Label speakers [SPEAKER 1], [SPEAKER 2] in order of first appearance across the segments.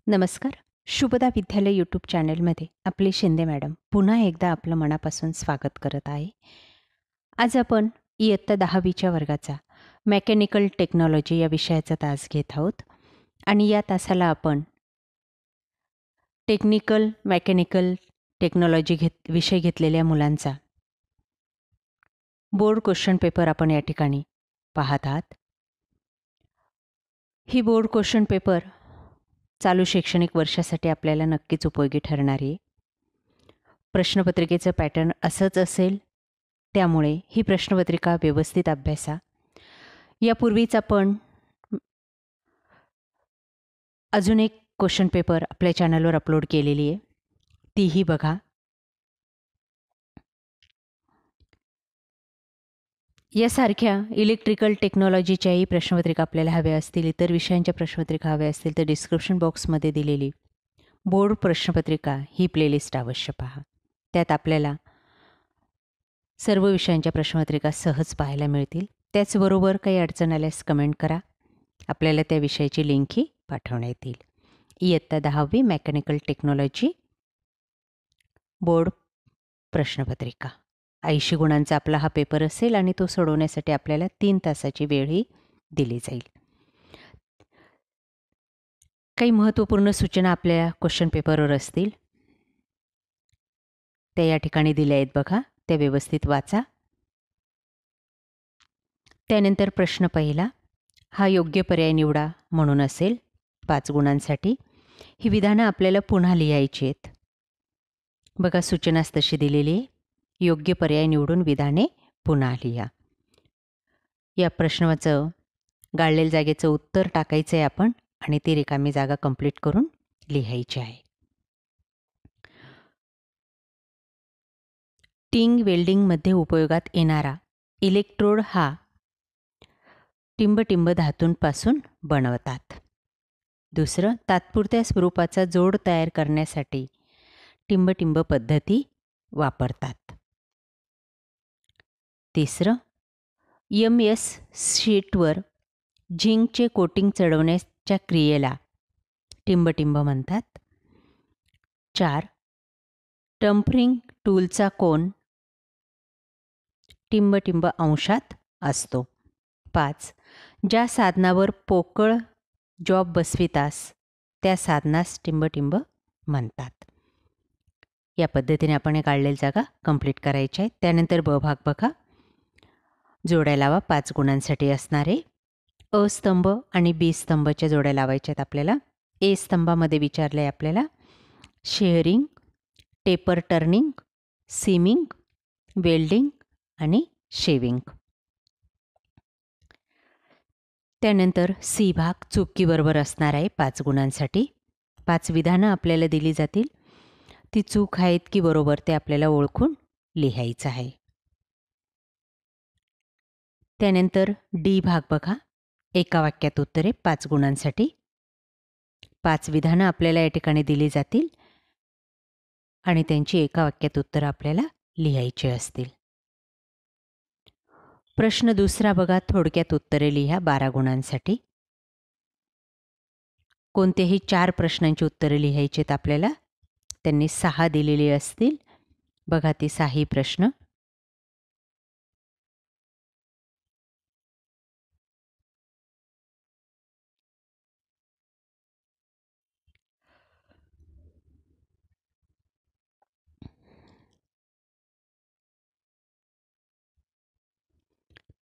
[SPEAKER 1] नमस्कार. शुभदा विद्यालय यूट्यूब चॅनलमध्ये आपले शिंदे मॅडम पुन्हा एकदा आपलं मनापासून स्वागत करत आहे. आज आपण इयत्ता 10वीच्या वर्गाचा मेकॅनिकल टेक्नॉलॉजी या विषयाचा तास घेत आहोत आणि या तासाला आपण मेकॅनिकल टेक्नॉलॉजी विषय घेतलेल्या मुलांचा बोर्ड क्वेश्चन पेपर आपण या ठिकाणी पाहत आहात. ही बोर्ड क्वेश्चन पेपर चालू शैक्षणिक वर्षासाठी आपल्याला नक्कीच उपयोगी ठरणार आहे. प्रश्नपत्रिकेचं पॅटर्न असंच असेल, त्यामुळे ही प्रश्नपत्रिका व्यवस्थित अभ्यासा. यापूर्वीच आपण अजून एक क्वेश्चन पेपर आपल्या चॅनलवर अपलोड केलेली आहे, तीही बघा. यासारख्या इलेक्ट्रिकल टेक्नॉलॉजीच्याही प्रश्नपत्रिका आपल्याला हव्या असतील, इतर विषयांच्या प्रश्नपत्रिका हव्या असतील तर डिस्क्रिप्शन बॉक्समध्ये दिलेली बोर्ड प्रश्नपत्रिका ही प्लेलिस्ट अवश्य पहा. त्यात आपल्याला सर्व विषयांच्या प्रश्नपत्रिका सहज पाहायला मिळतील. त्याचबरोबर काही अडचण आल्यास कमेंट करा, आपल्याला त्या विषयाची लिंकही पाठवण्यात येईल. इयत्ता 10वी मेकॅनिकल टेक्नॉलॉजी बोर्ड प्रश्नपत्रिका 80 गुणांचा आपला हा पेपर असेल आणि तो सोडवण्यासाठी आपल्याला 3 तासाची वेळही दिली जाईल. काही महत्त्वपूर्ण सूचना आपल्या क्वेश्चन पेपरवर असतील, त्या या ठिकाणी दिल्या आहेत बघा, त्या व्यवस्थित वाचा. त्यानंतर प्रश्न पहिला हा योग्य पर्याय निवडा म्हणून असेल 5 गुणांसाठी. ही विधानं आपल्याला पुन्हा लिहायची आहेत बघा, सूचनाच तशी दिलेली आहे. योग्य पर्याय निवडून विधाने पुन्हा लिहा. या प्रश्नाचं गाळलेल्या जागेचं उत्तर टाकायचं आहे आपण आणि ती रिकामी जागा कंप्लीट करून लिहायची आहे. टिंग वेल्डिंगमध्ये उपयोगात येणारा इलेक्ट्रोड हा टिंब धातूंपासून बनवतात. दुसरं, तात्पुरत्या स्वरूपाचा जोड तयार करण्यासाठी टिंब पद्धती वापरतात. तिसरं, MS शीटवर झिंकचे कोटिंग चढवण्याच्या क्रियेला टिंब म्हणतात. 4, टम्परिंग टूलचा कोन टिंब अंशात असतो. 5, ज्या साधनावर पोकळ जॉब बसवितास त्या साधनास टिंब म्हणतात. या पद्धतीने आपण काढलेली जागा कंप्लीट करायची आहे. त्यानंतर ब भाग बघा, जोड्या लावा 5 गुणांसाठी असणारे. अ स्तंभ आणि बी स्तंभच्या जोड्या लावायच्या आहेत आपल्याला. ए स्तंभामध्ये विचारलं आहे आपल्याला shearing, taper turning, seaming, welding आणि शेविंग. त्यानंतर सी भाग चुकीबरोबर असणार आहे 5 गुणांसाठी. 5 विधानं आपल्याला दिली जातील, ती चूक आहेत की बरोबर ते आपल्याला ओळखून लिहायचं आहे. त्यानंतर डी भाग बघा, एका वाक्यात उत्तरे 5 गुणांसाठी. 5 विधानं आपल्याला या ठिकाणी दिली जातील आणि त्यांची एका वाक्यात उत्तरं आपल्याला लिहायची असतील. प्रश्न दुसरा बघा, थोडक्यात उत्तरे लिहा 12 गुणांसाठी. कोणत्याही 4 प्रश्नांची उत्तरे लिहायची आहेत आपल्याला. त्यांनी 6 दिलेली असतील बघा, ती 6ही प्रश्न.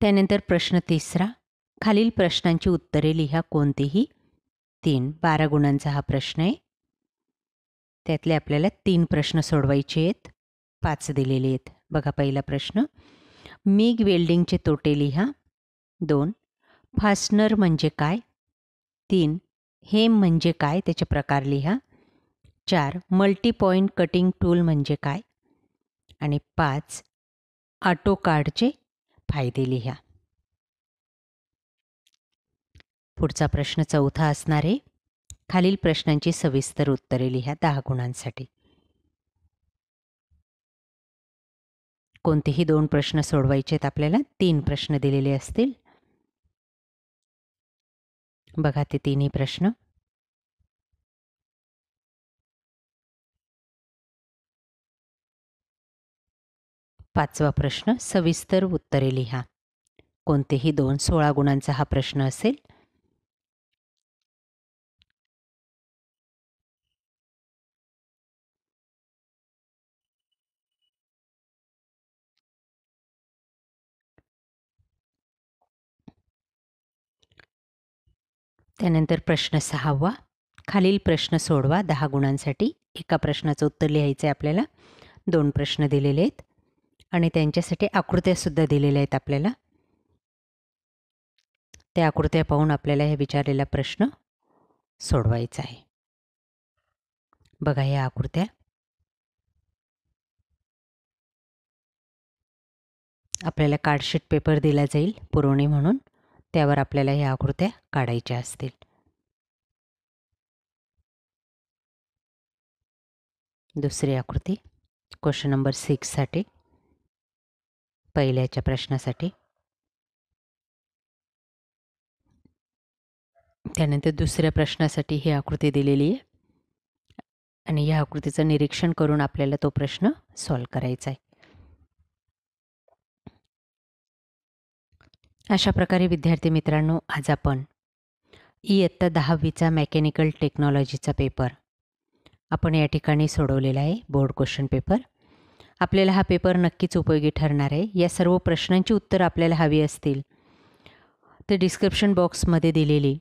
[SPEAKER 1] त्यानंतर प्रश्न तिसरा, खालील प्रश्नांची उत्तरे लिहा कोणतीही 3. 12 गुणांचा हा प्रश्न आहे. त्यातले आपल्याला 3 प्रश्न सोडवायचे आहेत. 5 दिलेले आहेत बघा. पहिला प्रश्न, मिग वेल्डिंगचे तोटे लिहा. 2, फास्टनर म्हणजे काय. 3, हेम म्हणजे काय, त्याचे प्रकार लिहा. 4, मल्टी पॉइंट कटिंग टूल म्हणजे काय. आणि 5, ऑटोकाडचे फायदे लिहा. पुढचा प्रश्न चौथा असणार आहे, खालील प्रश्नांची सविस्तर उत्तरे लिहा 10 गुणांसाठी. कोणतेही 2 प्रश्न सोडवायचे आहेत आपल्याला. 3 प्रश्न दिलेले असतील बघा, ते 3ही प्रश्न. 5वा प्रश्न, सविस्तर उत्तरे लिहा. कोणतेही 2 16 गुणांचा हा प्रश्न असेल. त्यानंतर प्रश्न 6वा, खालील प्रश्न सोडवा 10 गुणांसाठी. एका प्रश्नाचं उत्तर लिहायचं आहे आपल्याला. 2 प्रश्न दिलेले आहेत आणि त्यांच्यासाठी आकृत्यासुद्धा दिलेल्या आहेत आपल्याला. त्या आकृत्या पाहून आपल्याला हे विचारलेला प्रश्न सोडवायचा आहे. बघा या आकृत्या. आपल्याला कार्डशीट पेपर दिला जाईल पुरवणी म्हणून. त्यावर आपल्याला ह्या आकृत्या काढायच्या असतील. दुसरी आकृती क्वेश्चन नंबर 6साठी, पहिल्याच्या प्रश्नासाठी. त्यानंतर दुसऱ्या प्रश्नासाठी ही आकृती दिलेली आहे आणि या आकृतीचं निरीक्षण करून आपल्याला तो प्रश्न सॉल्व करायचा आहे. अशा प्रकारे विद्यार्थी मित्रांनो, आज आपण इयत्ता 10वीचा मेकॅनिकल टेक्नॉलॉजीचा पेपर आपण या ठिकाणी सोडवलेला आहे. Board question paper. आपल्याला हा पेपर नक्कीच उपयोगी ठरणार आहे. या सर्व प्रश्नांची उत्तरं आपल्याला हवी असतील तर डिस्क्रिप्शन बॉक्समध्ये दिलेली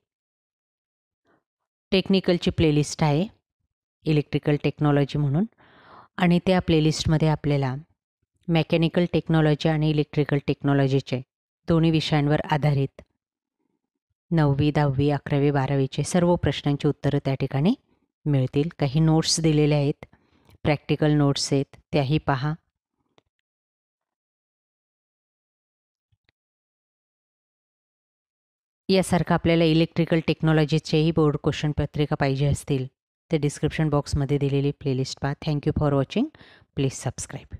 [SPEAKER 1] टेक्निकलची प्लेलिस्ट आहे, इलेक्ट्रिकल टेक्नॉलॉजी म्हणून, आणि त्या प्लेलिस्टमध्ये आपल्याला मेकॅनिकल टेक्नॉलॉजी आणि इलेक्ट्रिकल टेक्नॉलॉजीचे दोन्ही विषयांवर आधारित 9वी 10वी 11वी 12वीचे सर्व प्रश्नांची उत्तरं त्या ठिकाणी मिळतील. काही नोट्स दिलेल्या आहेत, प्रॅक्टिकल नोट्स आहेत, त्याही पहा. यासारखं आपल्याला इलेक्ट्रिकल टेक्नॉलॉजीचेही बोर्ड क्वेश्चन पत्रिका पाहिजे असतील तर डिस्क्रिप्शन बॉक्समध्ये दिलेली प्लेलिस्ट पहा. Thank you for watching. Please subscribe.